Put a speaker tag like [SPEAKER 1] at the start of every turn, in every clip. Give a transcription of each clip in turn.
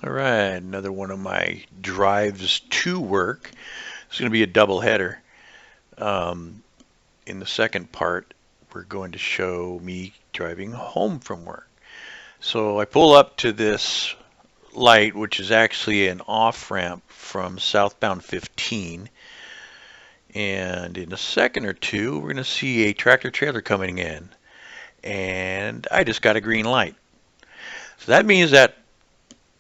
[SPEAKER 1] All right, another one of my drives to work. It's going to be a double header. Um, in the second part, we're going to show me driving home from work. So I pull up to this light, which is actually an off ramp from southbound 15. And in a second or two, we're going to see a tractor trailer coming in. And I just got a green light. So that means that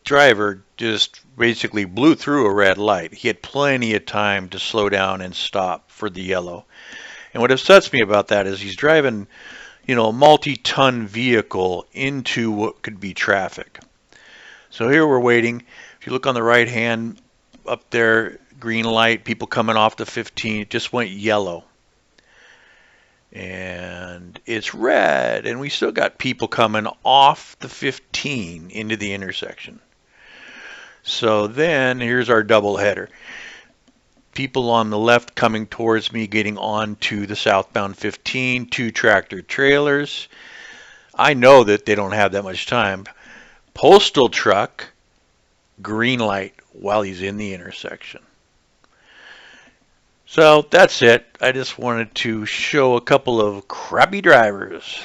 [SPEAKER 1] driver just basically blew through a red light. He had plenty of time to slow down and stop for the yellow. And what upsets me about that is he's driving, a multi-ton vehicle into what could be traffic. So here we're waiting. If you look on the right hand up there, green light, people coming off the 15, it just went yellow. And it's red, and we still got people coming off the 15 into the intersection. So then here's our double header. People on the left coming towards me getting onto the southbound 15, two tractor trailers. I know that they don't have that much time. Postal truck, green light while he's in the intersection. So that's it. I just wanted to show a couple of crappy drivers.